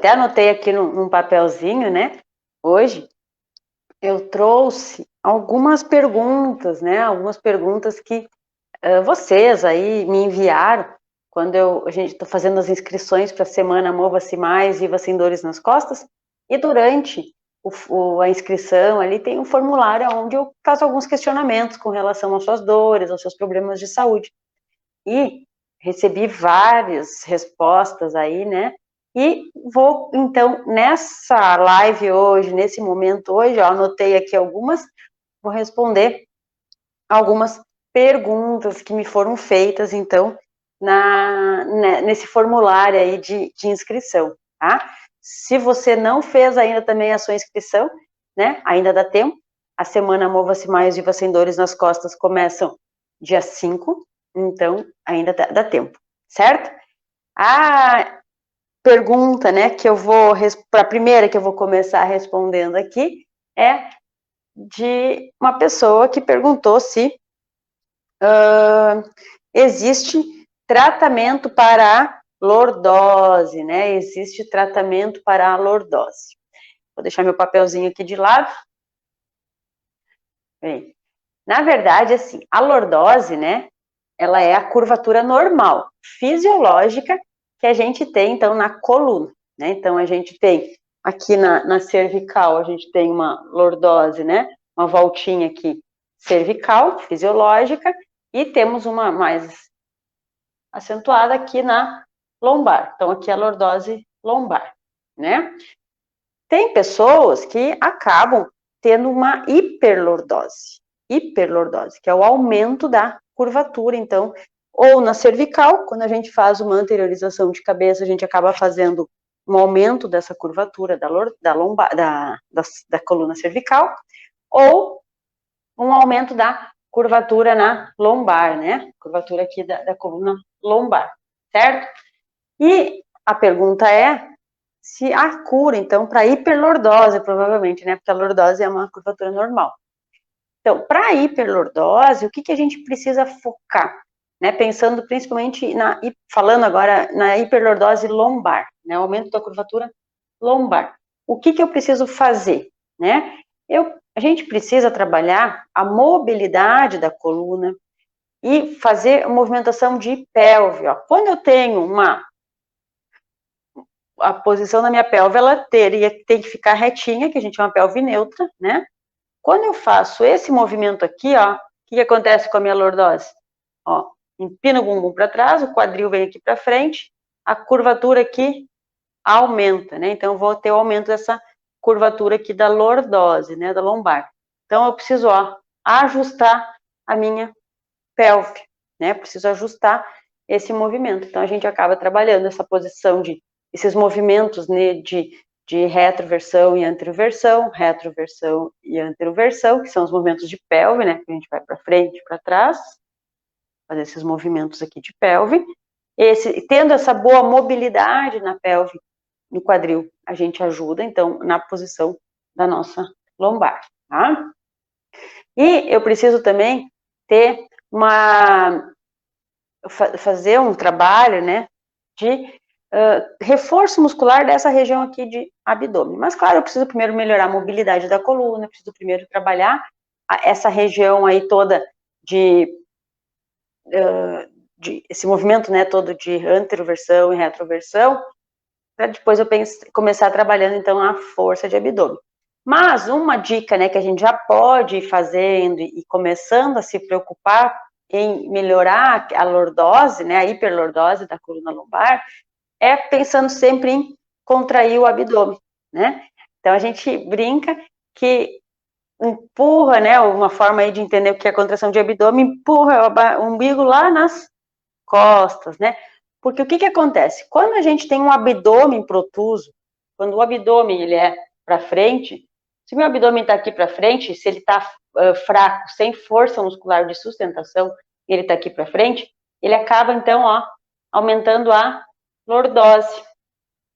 até anotei aqui num papelzinho, né? Hoje eu trouxe algumas perguntas, né? Algumas perguntas que vocês aí me enviaram quando a gente está fazendo as inscrições para a semana Mova-se Mais, Viva Sem Dores nas Costas, e durante a inscrição ali tem um formulário onde eu faço alguns questionamentos com relação às suas dores, aos seus problemas de saúde. E recebi várias respostas aí, né? E vou, então, nessa live hoje, nesse momento hoje, ó, anotei aqui algumas, vou responder algumas perguntas que me foram feitas, então, nesse formulário aí de inscrição, tá? Se você não fez ainda também a sua inscrição, né, ainda dá tempo, a semana Mova-se Mais, Viva Sem Dores nas Costas começam dia 5, então ainda dá tempo, certo? A pergunta, né, que eu vou, para a primeira que eu vou começar respondendo aqui, é de uma pessoa que perguntou se existe tratamento para a lordose, né? Existe tratamento para a lordose. Vou deixar meu papelzinho aqui de lado. Bem, na verdade, assim, a lordose, né? Ela é a curvatura normal, fisiológica, que a gente tem, então, na coluna, né? Então, a gente tem aqui na cervical, a gente tem uma lordose, né? Uma voltinha aqui cervical, fisiológica, e temos uma mais acentuada aqui na lombar. Então, aqui é a lordose lombar, né? Tem pessoas que acabam tendo uma hiperlordose, que é o aumento da curvatura, então, ou na cervical, quando a gente faz uma anteriorização de cabeça, a gente acaba fazendo um aumento dessa curvatura da coluna cervical, ou um aumento da curvatura na lombar, né? Curvatura aqui da coluna lombar, certo? E a pergunta é se há cura, então, para hiperlordose, provavelmente, né? Porque a lordose é uma curvatura normal. Então, para hiperlordose, o que a gente precisa focar? Né? Pensando principalmente, falando agora na hiperlordose lombar, né? O aumento da curvatura lombar. O que eu preciso fazer? Né? A gente precisa trabalhar a mobilidade da coluna e fazer movimentação de pelve. Ó. Quando eu tenho a posição da minha pelve, ela tem que ficar retinha, que a gente chama pelve neutra, né? Quando eu faço esse movimento aqui, ó, o que acontece com a minha lordose? Ó, empina o bumbum para trás, o quadril vem aqui para frente, a curvatura aqui aumenta, né? Então, eu vou ter o aumento dessa curvatura aqui da lordose, né, da lombar. Então, eu preciso, ó, ajustar a minha pelve, né? Preciso ajustar esse movimento. Então, a gente acaba trabalhando essa posição esses movimentos, né, de retroversão e anteroversão, que são os movimentos de pelve, né? Que a gente vai para frente, para trás, fazer esses movimentos aqui de pelve. Tendo essa boa mobilidade na pelve, no quadril, a gente ajuda, então, na posição da nossa lombar, tá? E eu preciso também fazer um trabalho, né, de reforço muscular dessa região aqui de abdômen. Mas, claro, eu preciso primeiro melhorar a mobilidade da coluna, preciso primeiro trabalhar essa região aí toda esse movimento, né, todo de anteroversão e retroversão, para depois eu começar trabalhando, então, a força de abdômen. Mas uma dica, né, que a gente já pode ir fazendo e começando a se preocupar em melhorar a lordose, né, a hiperlordose da coluna lombar, é pensando sempre em contrair o abdômen, né? Então, a gente brinca que empurra, né, uma forma aí de entender o que é a contração de abdômen, empurra o umbigo lá nas costas, né? Porque o que acontece? Quando a gente tem um abdômen protuso, quando o abdômen ele é para frente, se o meu abdômen está aqui para frente, se ele está fraco, sem força muscular de sustentação, e ele está aqui para frente, ele acaba, então, ó, aumentando a lordose,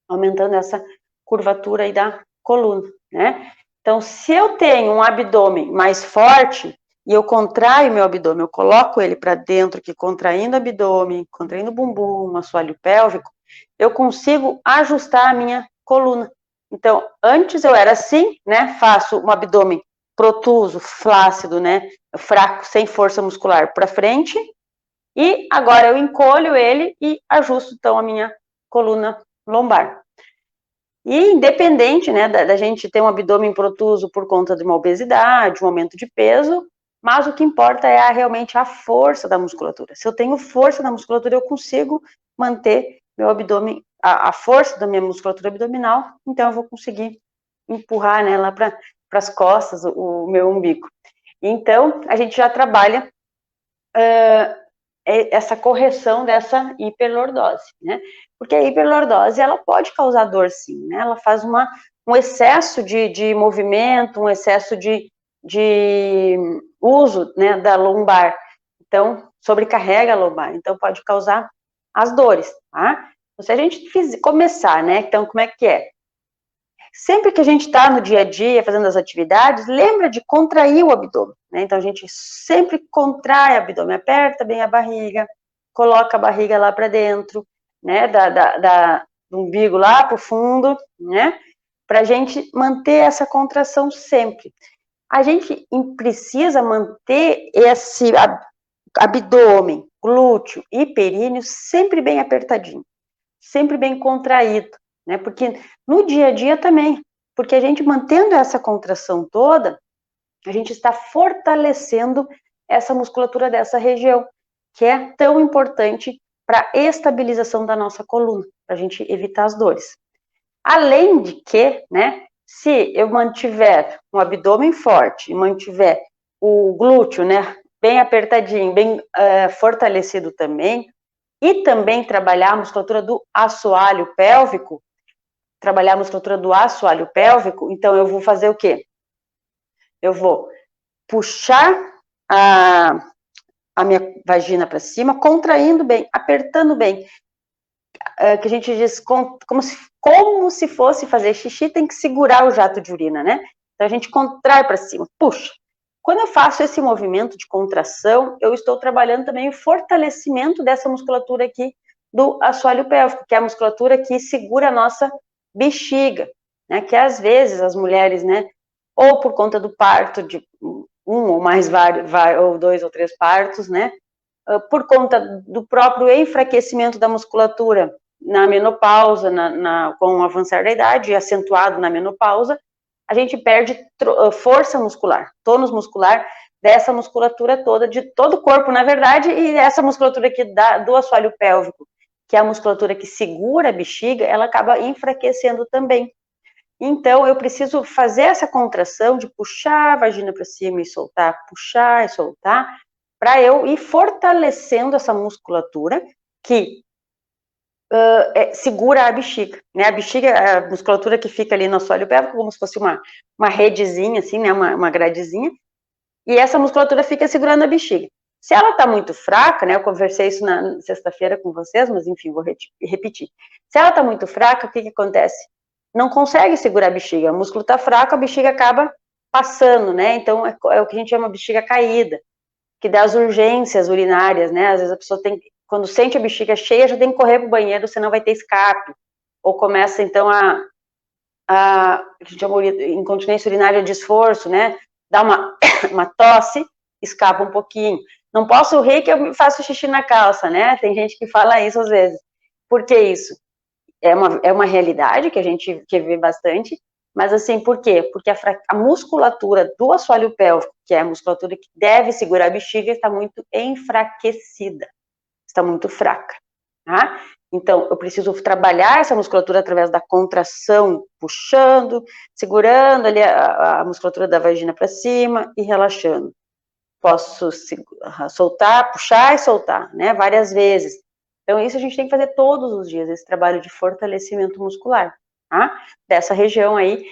aumentando essa curvatura aí da coluna, né? Então, se eu tenho um abdômen mais forte, e eu contraio meu abdômen, eu coloco ele para dentro aqui, contraindo o abdômen, contraindo o bumbum, o assoalho pélvico, eu consigo ajustar a minha coluna. Então, antes eu era assim, né, faço um abdômen protuso, flácido, né, fraco, sem força muscular para frente, e agora eu encolho ele e ajusto, então, a minha coluna lombar. E independente, né, da gente ter um abdômen protuso por conta de uma obesidade, um aumento de peso, mas o que importa é realmente a força da musculatura. Se eu tenho força na musculatura, eu consigo manter meu abdômen, a força da minha musculatura abdominal, então eu vou conseguir empurrar, né, lá para as costas o meu umbigo. Então, a gente já trabalha essa correção dessa hiperlordose, né? Porque a hiperlordose, ela pode causar dor, sim, né? Ela faz um excesso de movimento, um excesso de uso, né, da lombar. Então, sobrecarrega a lombar. Então, pode causar as dores, tá? Então, se a gente começar, né? Então, como é que é? Sempre que a gente está no dia a dia fazendo as atividades, lembra de contrair o abdômen, né? Então a gente sempre contrai o abdômen, aperta bem a barriga, coloca a barriga lá para dentro, né? Do umbigo lá para o fundo, né? Para a gente manter essa contração sempre. A gente precisa manter esse abdômen, glúteo e períneo sempre bem apertadinho, sempre bem contraído, né? Porque no dia a dia também, porque a gente mantendo essa contração toda, a gente está fortalecendo essa musculatura dessa região, que é tão importante para a estabilização da nossa coluna, para a gente evitar as dores. Além de que, né, se eu mantiver um abdômen forte e mantiver o glúteo, né, bem apertadinho, bem fortalecido também, e também trabalhar a musculatura do assoalho pélvico, então eu vou fazer o quê? Eu vou puxar a minha vagina para cima, contraindo bem, apertando bem, que a gente diz como se fosse fazer xixi, tem que segurar o jato de urina, né? Então a gente contrai para cima, puxa. Quando eu faço esse movimento de contração, eu estou trabalhando também o fortalecimento dessa musculatura aqui do assoalho pélvico, que é a musculatura que segura a nossa bexiga, né? Que às vezes as mulheres, né, ou por conta do parto de um ou mais ou 2 ou 3 partos, né, por conta do próprio enfraquecimento da musculatura na menopausa, com o avançar da idade, acentuado na menopausa, a gente perde força muscular, tônus muscular dessa musculatura toda, de todo o corpo, na verdade, e essa musculatura aqui do assoalho pélvico, que é a musculatura que segura a bexiga, ela acaba enfraquecendo também. Então, eu preciso fazer essa contração de puxar a vagina para cima e soltar, puxar e soltar, para eu ir fortalecendo essa musculatura que segura a bexiga, né? A bexiga, a musculatura que fica ali no assoalho pélvico, como se fosse uma redezinha, assim, né? Uma gradezinha, e essa musculatura fica segurando a bexiga. Se ela tá muito fraca, né? Eu conversei isso na sexta-feira com vocês, mas enfim, vou repetir. Se ela tá muito fraca, o que acontece? Não consegue segurar a bexiga, o músculo tá fraco, a bexiga acaba passando, né? Então, é o que a gente chama de bexiga caída, que dá as urgências urinárias, né? Às vezes a pessoa quando sente a bexiga cheia, já tem que correr pro banheiro, senão vai ter escape. Ou começa, então, a gente chama incontinência urinária de esforço, né? Dá uma tosse, escapa um pouquinho. Não posso rir que eu faço xixi na calça, né? Tem gente que fala isso às vezes. Por que isso? É uma realidade que a gente vê bastante, mas assim, por quê? Porque a musculatura do assoalho pélvico, que é a musculatura que deve segurar a bexiga, está muito enfraquecida, está muito fraca, tá? Então, eu preciso trabalhar essa musculatura através da contração, puxando, segurando ali a musculatura da vagina para cima e relaxando. Posso soltar, puxar e soltar, né? Várias vezes. Então, isso a gente tem que fazer todos os dias, esse trabalho de fortalecimento muscular, tá? Dessa região aí,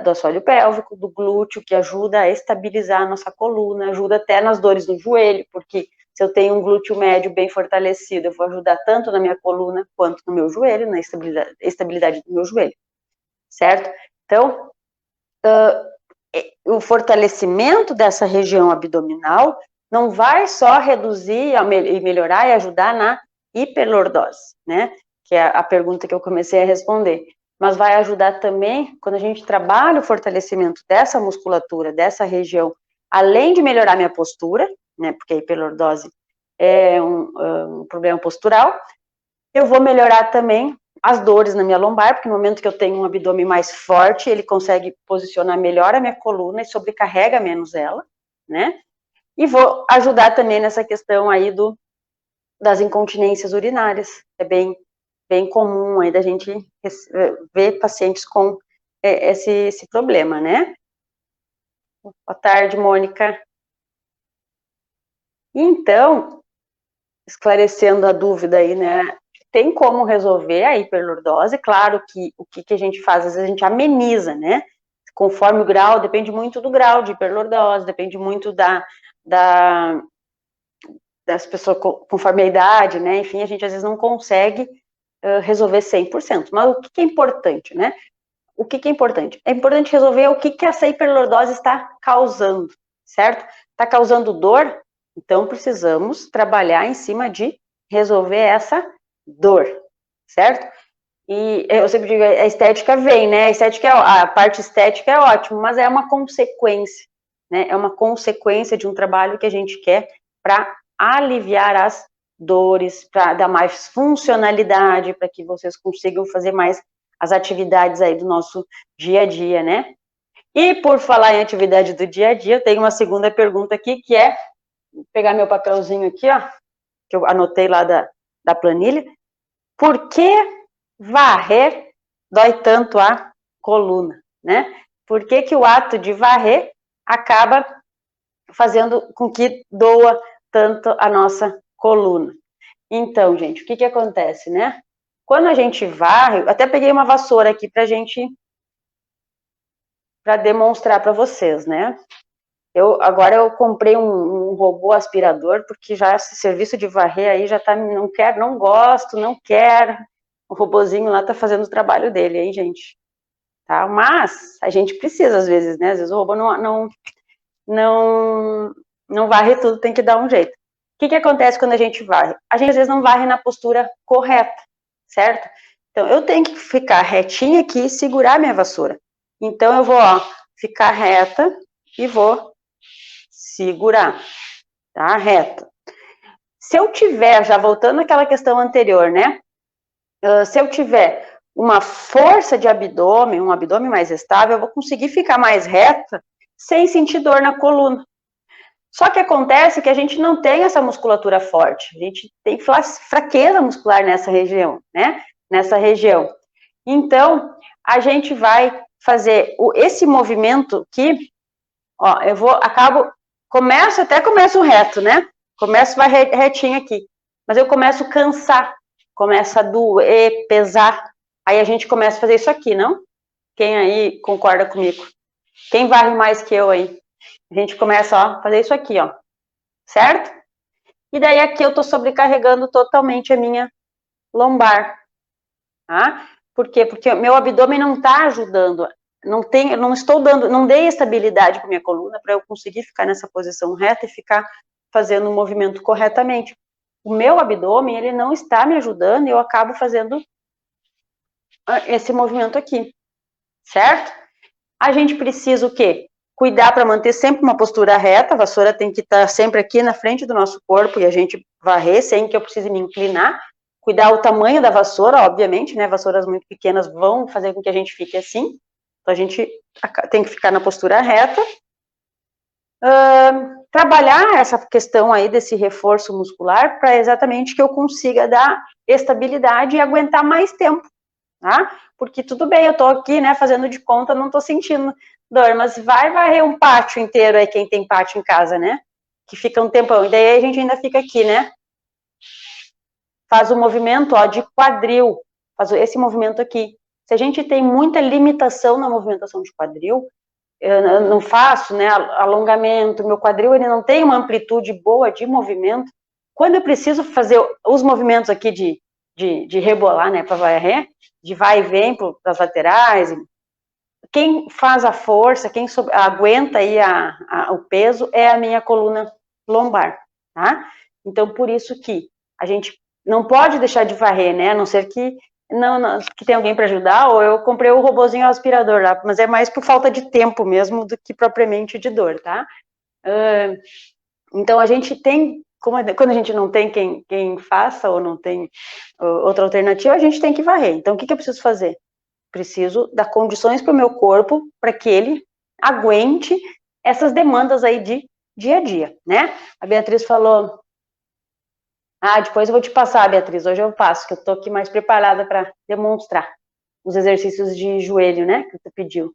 do assoalho pélvico, do glúteo, que ajuda a estabilizar a nossa coluna, ajuda até nas dores do joelho, porque se eu tenho um glúteo médio bem fortalecido, eu vou ajudar tanto na minha coluna quanto no meu joelho, na estabilidade do meu joelho, certo? Então, o fortalecimento dessa região abdominal não vai só reduzir e melhorar e ajudar na hiperlordose, né? Que é a pergunta que eu comecei a responder. mas vai ajudar também quando a gente trabalha o fortalecimento dessa musculatura, dessa região, além de melhorar minha postura, né, porque a hiperlordose é um problema postural, eu vou melhorar também as dores na minha lombar, porque no momento que eu tenho um abdômen mais forte, ele consegue posicionar melhor a minha coluna e sobrecarrega menos ela, né? E vou ajudar também nessa questão aí das incontinências urinárias. É bem comum aí da gente ver pacientes com esse problema, né? Boa tarde, Mônica. Então, esclarecendo a dúvida aí, né? Tem como resolver a hiperlordose, claro que o que a gente faz, às vezes a gente ameniza, né? Conforme o grau, depende muito do grau de hiperlordose, depende muito das pessoas conforme a idade, né? Enfim, a gente às vezes não consegue resolver 100%. Mas o que é importante, né? O que é importante? É importante resolver o que essa hiperlordose está causando, certo? Está causando dor? Então, precisamos trabalhar em cima de resolver essa dor, certo? E eu sempre digo, a estética vem, né? A parte estética é ótima, mas é uma consequência, né? É uma consequência de um trabalho que a gente quer para aliviar as dores, para dar mais funcionalidade, para que vocês consigam fazer mais as atividades aí do nosso dia a dia, né? E por falar em atividade do dia a dia, eu tenho uma segunda pergunta aqui, que é, vou pegar meu papelzinho aqui, ó, que eu anotei lá da planilha. Por que varrer dói tanto a coluna, né? Por que o ato de varrer acaba fazendo com que doa tanto a nossa coluna? Então, gente, o que acontece, né? Quando a gente varre, até peguei uma vassoura aqui para demonstrar para vocês, né? Agora eu comprei um robô aspirador, porque já esse serviço de varrer aí já tá, não quero, não gosto, não quero. O robozinho lá tá fazendo o trabalho dele, hein, gente? Tá? Mas a gente precisa, às vezes, né? Às vezes o robô não varre tudo, tem que dar um jeito. O que acontece quando a gente varre? A gente, às vezes, não varre na postura correta, certo? Então, eu tenho que ficar retinha aqui e segurar minha vassoura. Então, eu vou, ó, ficar reta e vou segurar, tá? Reta. Se eu tiver, já voltando àquela questão anterior, né? Se eu tiver uma força de abdômen, um abdômen mais estável, eu vou conseguir ficar mais reta sem sentir dor na coluna. Só que acontece que a gente não tem essa musculatura forte, a gente tem fraqueza muscular nessa região, né? Nessa região. Então, a gente vai fazer esse movimento aqui, ó, começo reto, né? Começo vai retinho aqui, mas eu começo a cansar, começa a doer, pesar, aí a gente começa a fazer isso aqui, não? Quem aí concorda comigo? Quem varre mais que eu aí? A gente começa, ó, a fazer isso aqui, ó, certo? E daí aqui eu tô sobrecarregando totalmente a minha lombar, tá? Por quê? Porque o meu abdômen não tá ajudando, não dei estabilidade para minha coluna para eu conseguir ficar nessa posição reta e ficar fazendo o movimento corretamente. O meu abdômen, ele não está me ajudando e eu acabo fazendo esse movimento aqui, certo? A gente precisa o quê? Cuidar para manter sempre uma postura reta, a vassoura tem que estar sempre aqui na frente do nosso corpo e a gente varrer sem que eu precise me inclinar. Cuidar o tamanho da vassoura, obviamente, né? Vassouras muito pequenas vão fazer com que a gente fique assim. Então, a gente tem que ficar na postura reta. Trabalhar essa questão aí desse reforço muscular para exatamente que eu consiga dar estabilidade e aguentar mais tempo, tá? Porque tudo bem, eu tô aqui, né, fazendo de conta, não tô sentindo dor, mas vai varrer um pátio inteiro aí, quem tem pátio em casa, né? Que fica um tempão, e daí a gente ainda fica aqui, né? Faz o movimento, ó, de quadril, faz esse movimento aqui. Se a gente tem muita limitação na movimentação de quadril, eu não faço, né, alongamento, meu quadril ele não tem uma amplitude boa de movimento. Quando eu preciso fazer os movimentos aqui de rebolar, né, para varrer, de vai e vem para as laterais, quem faz a força, quem aguenta aí o peso é a minha coluna lombar, tá? Então, por isso que a gente não pode deixar de varrer, né, a não ser que não, que tem alguém para ajudar, ou eu comprei o robozinho aspirador lá, mas é mais por falta de tempo mesmo do que propriamente de dor, tá? Então a gente tem, quando a gente não tem quem faça, ou não tem outra alternativa, a gente tem que varrer. Então o que eu preciso fazer? Preciso dar condições para o meu corpo para que ele aguente essas demandas aí de dia a dia, né? A Beatriz falou, depois eu vou te passar, Beatriz, hoje eu passo, que eu tô aqui mais preparada para demonstrar os exercícios de joelho, né, que tu pediu.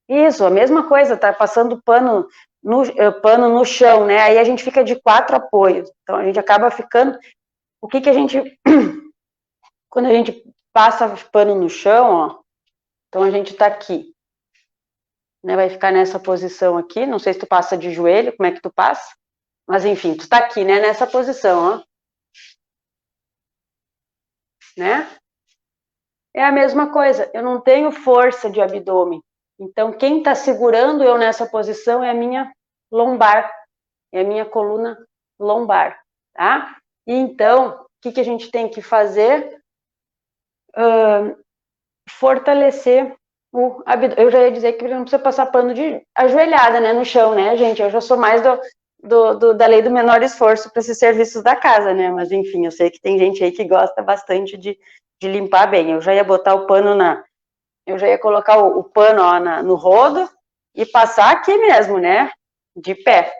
Isso, a mesma coisa, tá passando pano no chão, né, aí a gente fica de 4 apoios, então a gente acaba ficando, o que a gente, quando a gente passa pano no chão, ó, então a gente tá aqui, né, vai ficar nessa posição aqui, não sei se tu passa de joelho, como é que tu passa, mas enfim, tu tá aqui, né, nessa posição, ó, né, é a mesma coisa, eu não tenho força de abdômen, então quem tá segurando eu nessa posição é a minha lombar, é a minha coluna lombar, tá? E então, o que a gente tem que fazer? Fortalecer o abdômen. Eu já ia dizer que não precisa passar pano de ajoelhada, né, no chão, né, gente? Eu já sou mais da lei do menor esforço para esses serviços da casa, né? Mas enfim, eu sei que tem gente aí que gosta bastante de limpar bem. Eu já ia botar o pano eu já ia colocar o pano ó, no rodo e passar aqui mesmo, né? De pé.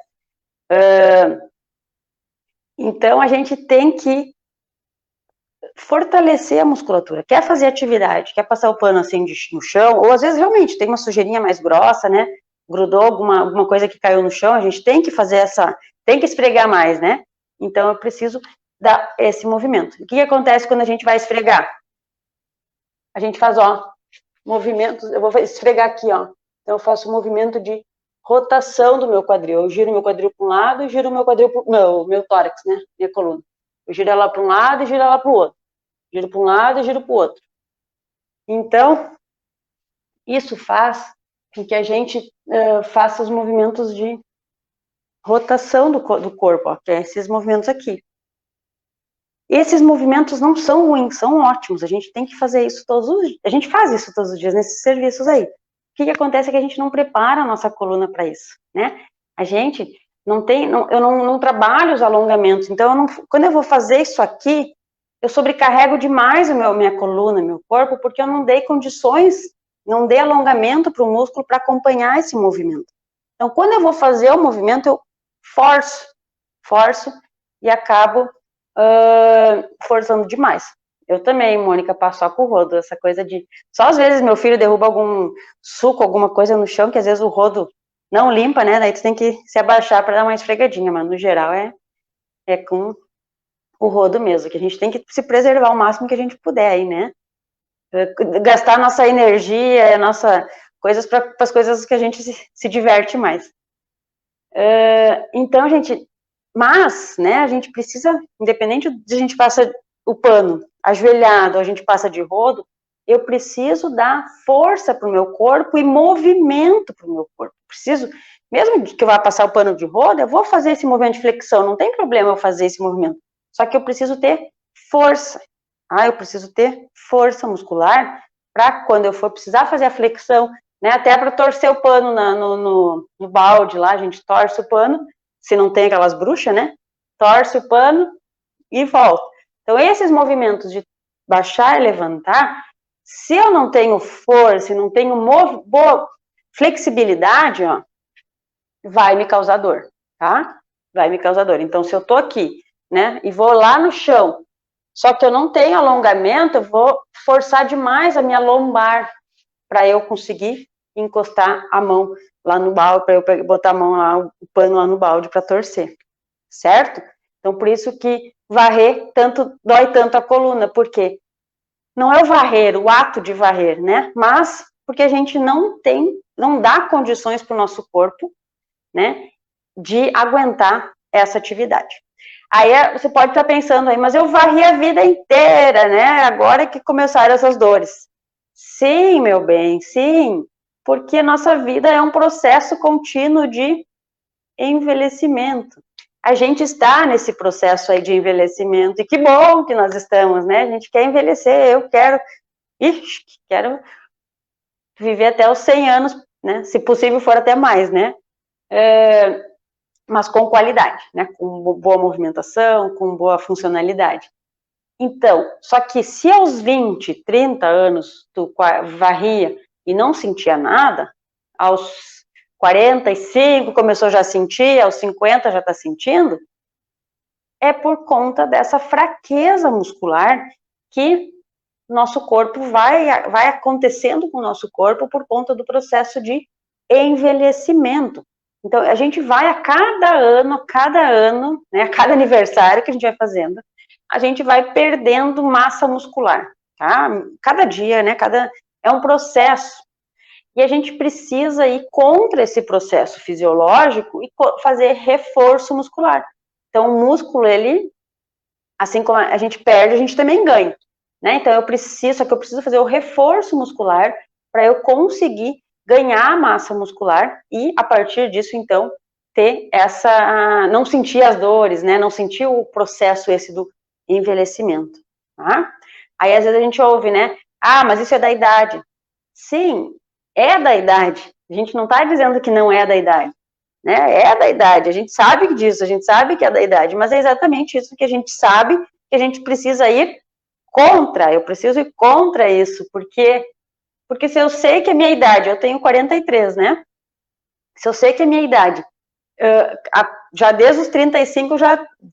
Então a gente tem que fortalecer a musculatura. Quer fazer atividade, quer passar o pano assim no chão, ou às vezes realmente tem uma sujeirinha mais grossa, né? Grudou alguma coisa que caiu no chão, a gente tem que fazer tem que esfregar mais, né? Então eu preciso dar esse movimento. O que acontece quando a gente vai esfregar? A gente faz, ó, movimentos, eu vou esfregar aqui, ó. Então eu faço um movimento de rotação do meu quadril. Eu giro meu quadril para um lado e giro meu quadril meu tórax, né? Minha coluna. Eu giro ela para um lado e giro ela para o outro. Giro para um lado e giro para o outro. Então, isso faz com que a gente faça os movimentos de rotação do corpo, ó, que é esses movimentos aqui. Esses movimentos não são ruins, são ótimos. A gente tem que fazer isso todos os dias. A gente faz isso todos os dias nesses serviços aí. O que acontece é que a gente não prepara a nossa coluna para isso, né? A gente não tem, eu não trabalho os alongamentos. Então, quando eu vou fazer isso aqui, eu sobrecarrego demais minha coluna, meu corpo, porque eu não dei condições, não dei alongamento para o músculo para acompanhar esse movimento. Então, quando eu vou fazer o movimento, eu forço e acabo forçando demais. Eu também, Mônica, passo só com o rodo, essa coisa de... Só às vezes meu filho derruba algum suco, alguma coisa no chão, que às vezes o rodo não limpa, né? Daí tu tem que se abaixar para dar uma esfregadinha, mas no geral é com o rodo mesmo, que a gente tem que se preservar o máximo que a gente puder aí, né? Gastar nossa energia, coisas para as coisas que a gente se diverte mais. Então, mas, né, a gente precisa, independente de a gente passa o pano ajoelhado, a gente passa de rodo, eu preciso dar força para o meu corpo e movimento para o meu corpo. Preciso, mesmo que eu vá passar o pano de rodo, eu vou fazer esse movimento de flexão, não tem problema eu fazer esse movimento. Só que eu preciso ter força. Eu preciso ter força muscular para quando eu for precisar fazer a flexão, né, até para torcer o pano no balde lá, a gente torce o pano, se não tem aquelas bruxas, né, torce o pano e volta. Então, esses movimentos de baixar e levantar, se eu não tenho força, não tenho boa flexibilidade, ó, vai me causar dor, tá? Vai me causar dor. Então, se eu tô aqui, né, e vou lá no chão, só que eu não tenho alongamento, eu vou forçar demais a minha lombar para eu conseguir encostar a mão lá no balde, para eu botar a mão lá, o pano lá no balde para torcer, certo? Então, por isso que varrer dói tanto a coluna, porque não é o varrer, o ato de varrer, né? Mas porque a gente não dá condições para o nosso corpo, né, de aguentar essa atividade. Aí você pode estar pensando aí, mas eu varri a vida inteira, né? Agora é que começaram essas dores. Sim, meu bem, sim, porque a nossa vida é um processo contínuo de envelhecimento. a gente está nesse processo aí de envelhecimento, e que bom que nós estamos, né? A gente quer envelhecer, eu quero viver até os 100 anos, né? Se possível for até mais, né? Mas com qualidade, né? Com boa movimentação, com boa funcionalidade. Então, só que se aos 20, 30 anos tu varria e não sentia nada, aos 45 começou já a sentir, aos 50 já está sentindo, é por conta dessa fraqueza muscular que nosso corpo vai acontecendo com o nosso corpo por conta do processo de envelhecimento. Então, a gente vai a cada ano, né, a cada aniversário que a gente vai fazendo, a gente vai perdendo massa muscular, tá? Cada dia, né, é um processo. E a gente precisa ir contra esse processo fisiológico e fazer reforço muscular. Então, o músculo, ele, assim como a gente perde, a gente também ganha, né? Então, eu preciso fazer o reforço muscular para eu conseguir ganhar massa muscular e, a partir disso, então, ter não sentir as dores, né? Não sentir o processo esse do envelhecimento, tá? Aí, às vezes, a gente ouve, né? Ah, mas isso é da idade. Sim, é da idade. A gente não está dizendo que não é da idade, né? É da idade, a gente sabe disso, a gente sabe que é da idade, mas é exatamente isso que a gente sabe que a gente precisa ir contra. Eu preciso ir contra isso, porque se eu sei que a minha idade, eu tenho 43, né? Se eu sei que a minha idade, já desde os 35,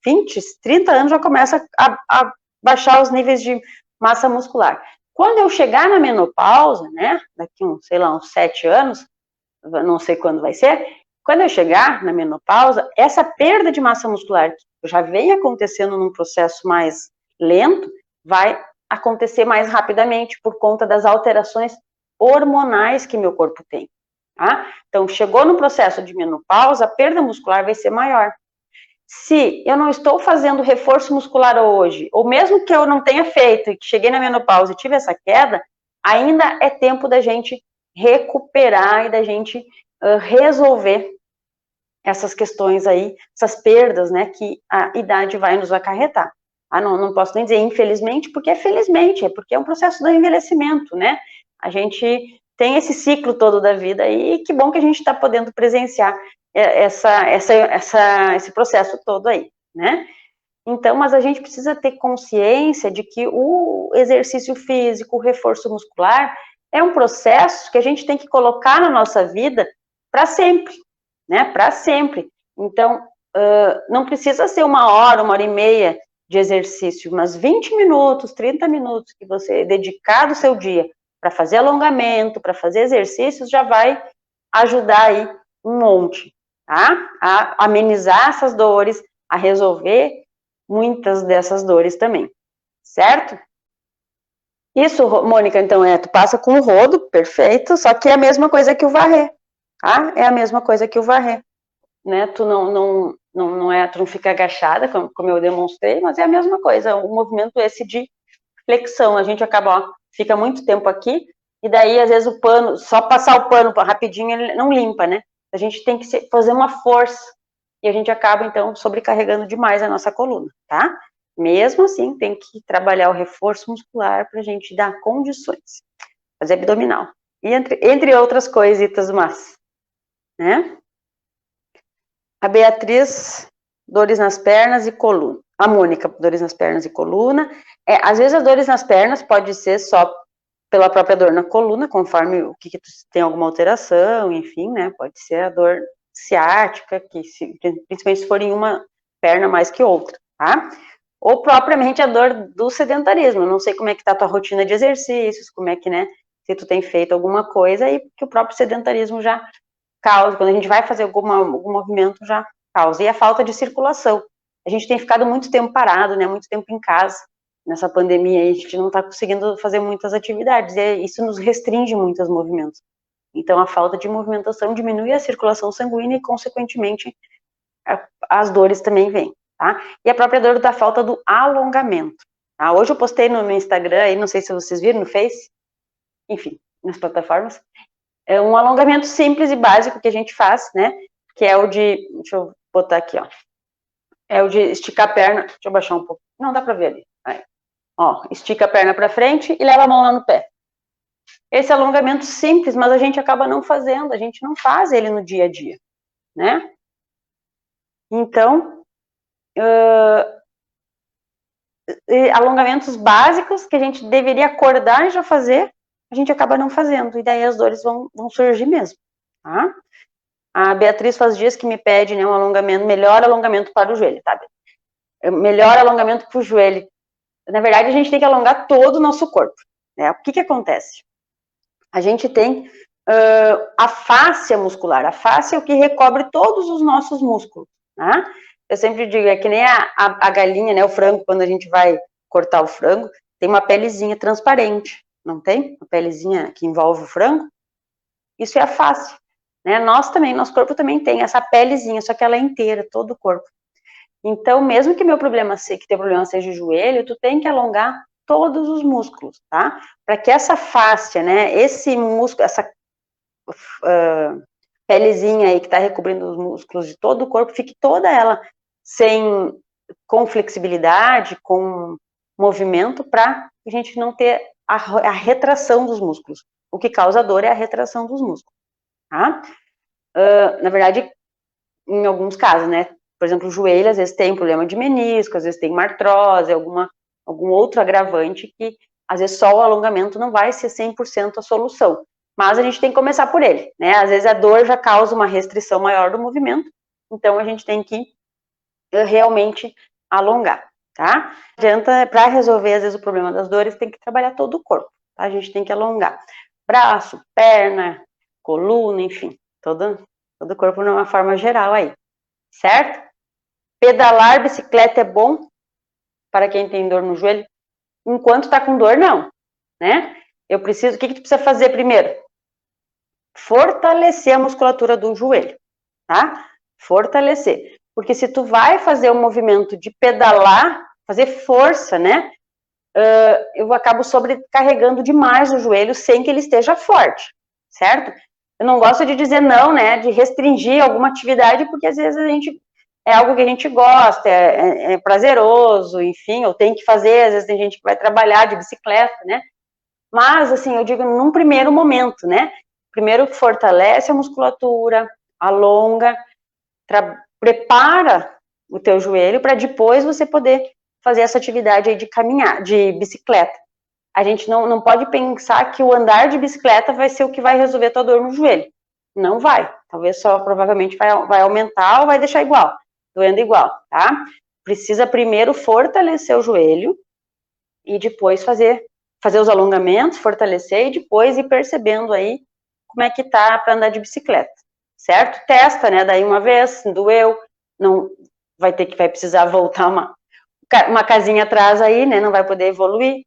20, 30 anos, já começa a baixar os níveis de massa muscular. Quando eu chegar na menopausa, né, daqui uns 7 anos, não sei quando vai ser, quando eu chegar na menopausa, essa perda de massa muscular, que já vem acontecendo num processo mais lento, vai acontecer mais rapidamente por conta das alterações hormonais que meu corpo tem, tá? Então, chegou no processo de menopausa, a perda muscular vai ser maior. Se eu não estou fazendo reforço muscular hoje, ou mesmo que eu não tenha feito e que cheguei na menopausa e tive essa queda, ainda é tempo da gente recuperar e da gente resolver essas questões aí, essas perdas, né, que a idade vai nos acarretar. Não posso nem dizer infelizmente, porque é felizmente, é porque é um processo do envelhecimento, né? A gente tem esse ciclo todo da vida e que bom que a gente está podendo presenciar esse processo todo aí, né? Então, mas a gente precisa ter consciência de que o exercício físico, o reforço muscular, é um processo que a gente tem que colocar na nossa vida para sempre, né? Para sempre. Então, não precisa ser 1 hora e meia de exercício, mas 20 minutos, 30 minutos que você dedicar do seu dia para fazer alongamento, para fazer exercícios, já vai ajudar aí um monte, tá? A amenizar essas dores, a resolver muitas dessas dores também, certo? Isso, Mônica, então, tu passa com o rodo, perfeito, só que é a mesma coisa que o varrer, tá? É a mesma coisa que o varrer, né? Tu não fica agachada, como eu demonstrei, mas é a mesma coisa, o movimento esse de flexão, a gente acaba, fica muito tempo aqui, e daí, às vezes, o pano, só passar o pano rapidinho, ele não limpa, né? A gente tem que fazer uma força, e a gente acaba, então, sobrecarregando demais a nossa coluna, tá? Mesmo assim, tem que trabalhar o reforço muscular para a gente dar condições. Fazer abdominal. E entre outras coisitas más, né? A Beatriz, dores nas pernas e coluna. A Mônica, dores nas pernas e coluna. Às vezes as dores nas pernas pode ser só pela própria dor na coluna, conforme o que tu tem alguma alteração, enfim, né? Pode ser a dor ciática, principalmente se for em uma perna mais que outra, tá? Ou propriamente a dor do sedentarismo. Eu não sei como é que tá a tua rotina de exercícios, como é que, né? Se tu tem feito alguma coisa e que o próprio sedentarismo já causa, quando a gente vai fazer algum movimento, já causa. E a falta de circulação. A gente tem ficado muito tempo parado, né? Muito tempo em casa. Nessa pandemia, a gente não está conseguindo fazer muitas atividades. E isso nos restringe muitos movimentos. Então, a falta de movimentação diminui a circulação sanguínea e, consequentemente, as dores também vêm, tá? E a própria dor da falta do alongamento. Tá? Hoje eu postei no Instagram, aí, não sei se vocês viram, no Face, enfim, nas plataformas, é um alongamento simples e básico que a gente faz, né? Que é o de, deixa eu botar aqui, ó. é o de esticar a perna, deixa eu baixar um pouco, não dá pra ver ali, aí. Ó, estica a perna pra frente e leva a mão lá no pé. Esse alongamento simples, mas a gente acaba não fazendo, a gente não faz ele no dia a dia, né? Então, alongamentos básicos que a gente deveria acordar e já fazer, a gente acaba não fazendo, e daí as dores vão surgir mesmo, tá? A Beatriz faz dias que me pede, né, um alongamento, melhor alongamento para o joelho, tá? Melhor alongamento para o joelho. Na verdade, a gente tem que alongar todo o nosso corpo, né? O que acontece? A gente tem a fáscia muscular. A fáscia é o que recobre todos os nossos músculos, né? Eu sempre digo, é que nem a galinha, né, o frango, quando a gente vai cortar o frango, tem uma pelezinha transparente, não tem? Uma pelezinha que envolve o frango. Isso é a fáscia, né? Nós também, nosso corpo também tem essa pelezinha, só que ela é inteira, todo o corpo. Então, mesmo que meu problema seja, que teu problema seja o joelho, tu tem que alongar todos os músculos, tá? Para que essa fáscia, né, esse músculo, essa pelezinha aí que tá recobrindo os músculos de todo o corpo, fique toda ela com flexibilidade, com movimento, para a gente não ter a retração dos músculos. O que causa dor é a retração dos músculos, tá? Na verdade, em alguns casos, né? Por exemplo, o joelho, às vezes tem problema de menisco, às vezes tem uma artrose, algum outro agravante que, às vezes, só o alongamento não vai ser 100% a solução. Mas a gente tem que começar por ele, né? Às vezes a dor já causa uma restrição maior do movimento, então a gente tem que realmente alongar, tá? Adianta, para resolver, às vezes, o problema das dores, tem que trabalhar todo o corpo, tá? A gente tem que alongar braço, perna, coluna, enfim, todo o corpo de uma forma geral aí, certo? Pedalar bicicleta é bom para quem tem dor no joelho? Enquanto tá com dor, não, né? O que tu precisa fazer primeiro? Fortalecer a musculatura do joelho, tá? Fortalecer. Porque se tu vai fazer o movimento de pedalar, fazer força, né? Eu acabo sobrecarregando demais o joelho sem que ele esteja forte, certo? Eu não gosto de dizer não, né? De restringir alguma atividade, porque às vezes é algo que a gente gosta, é prazeroso, enfim, eu tenho que fazer, às vezes tem gente que vai trabalhar de bicicleta, né? Mas, assim, eu digo num primeiro momento, né? Primeiro fortalece a musculatura, alonga, prepara o teu joelho para depois você poder fazer essa atividade aí de caminhar, de bicicleta. A gente não pode pensar que o andar de bicicleta vai ser o que vai resolver tua dor no joelho. Não vai. Talvez só provavelmente vai aumentar ou vai deixar igual, doendo igual, tá? Precisa primeiro fortalecer o joelho e depois fazer os alongamentos, fortalecer e depois ir percebendo aí como é que tá para andar de bicicleta, certo? Testa, né? Daí uma vez, doeu, não vai precisar voltar uma casinha atrás aí, né? Não vai poder evoluir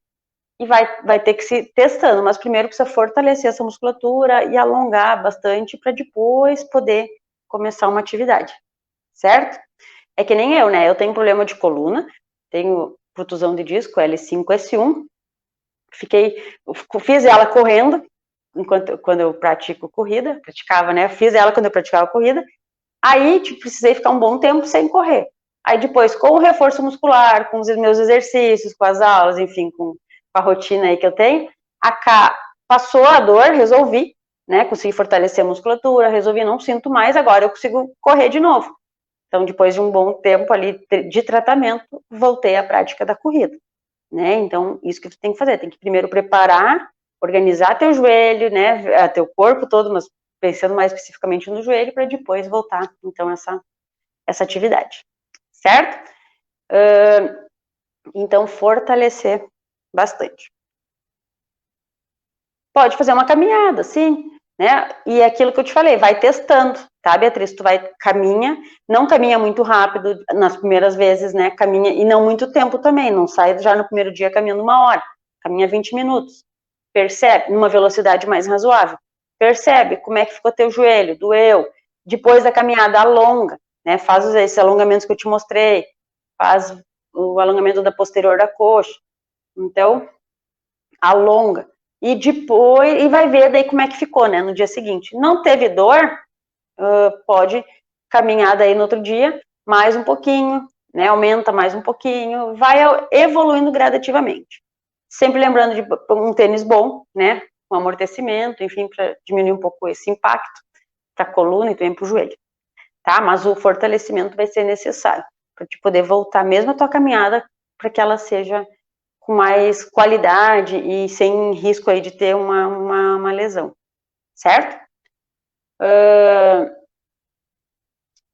e vai ter que se testando, mas primeiro precisa fortalecer essa musculatura e alongar bastante para depois poder começar uma atividade, certo? É que nem eu, né? Eu tenho problema de coluna, tenho protusão de disco L5, S1, fiz ela correndo, quando eu praticava, né? Fiz ela quando eu praticava corrida, aí precisei ficar um bom tempo sem correr. Aí depois, com o reforço muscular, com os meus exercícios, com as aulas, enfim, com a rotina aí que eu tenho, passou a dor, resolvi, né? Consegui fortalecer a musculatura, resolvi, não sinto mais, agora eu consigo correr de novo. Então, depois de um bom tempo ali de tratamento, voltei à prática da corrida, né? Então, isso que tu tem que fazer, tem que primeiro preparar, organizar teu joelho, né? Teu corpo todo, mas pensando mais especificamente no joelho, para depois voltar, então, essa atividade, certo? Então, fortalecer bastante. Pode fazer uma caminhada, sim, né? E é aquilo que eu te falei, vai testando, tá, Beatriz? Tu não caminha muito rápido nas primeiras vezes, né? Caminha, e não muito tempo também, não sai já no primeiro dia caminhando 1 hora, caminha 20 minutos. Percebe, numa velocidade mais razoável. Percebe como é que ficou teu joelho, doeu. Depois da caminhada, alonga, né? Faz esses alongamentos que eu te mostrei, faz o alongamento da posterior da coxa. Então, alonga. E depois, e vai ver daí como é que ficou, né, no dia seguinte. Não teve dor, pode caminhar daí no outro dia, mais um pouquinho, né, aumenta mais um pouquinho, vai evoluindo gradativamente. Sempre lembrando de um tênis bom, né, com amortecimento, enfim, para diminuir um pouco esse impacto para a coluna e também para o joelho, tá? Mas o fortalecimento vai ser necessário para te poder voltar mesmo a tua caminhada, para que ela seja com mais qualidade e sem risco aí de ter uma lesão, certo?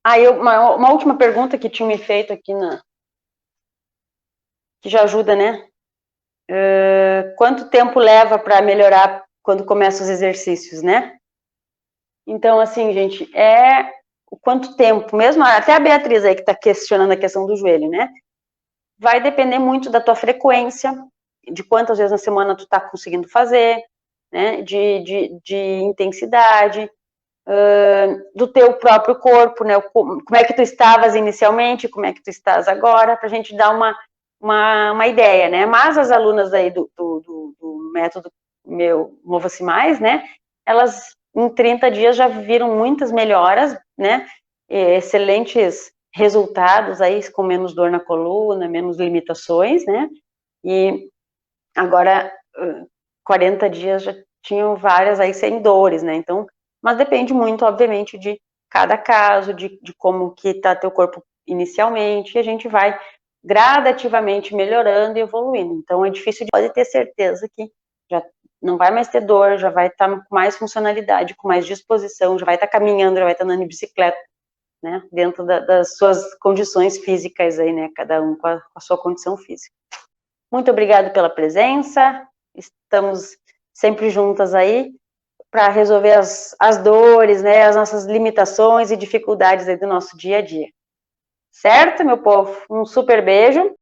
Aí uma última pergunta que tinha me feito aqui que já ajuda, né? Quanto tempo leva para melhorar quando começa os exercícios, né? Então, assim, gente, o quanto tempo, mesmo até a Beatriz aí que está questionando a questão do joelho, né? Vai depender muito da tua frequência, de quantas vezes na semana tu tá conseguindo fazer, né? De intensidade, do teu próprio corpo, né? Como é que tu estavas inicialmente, como é que tu estás agora, pra gente dar uma ideia, né? Mas as alunas aí do método meu Mova-se Mais, né? Elas em 30 dias já viram muitas melhoras, né? Excelentes resultados aí, com menos dor na coluna, menos limitações, né? E agora 40 dias já tinham várias aí sem dores, né? Então, mas depende muito, obviamente, de cada caso, de como que tá teu corpo inicialmente, e a gente vai gradativamente melhorando e evoluindo. Então, é difícil, pode ter certeza que já não vai mais ter dor, já vai estar com mais funcionalidade, com mais disposição, já vai estar caminhando, já vai estar andando de bicicleta, né? Dentro das suas condições físicas aí, né? Cada um com a sua condição física. Muito obrigada pela presença. Estamos sempre juntas aí para resolver as dores, né, as nossas limitações e dificuldades aí do nosso dia a dia. Certo, meu povo? Um super beijo.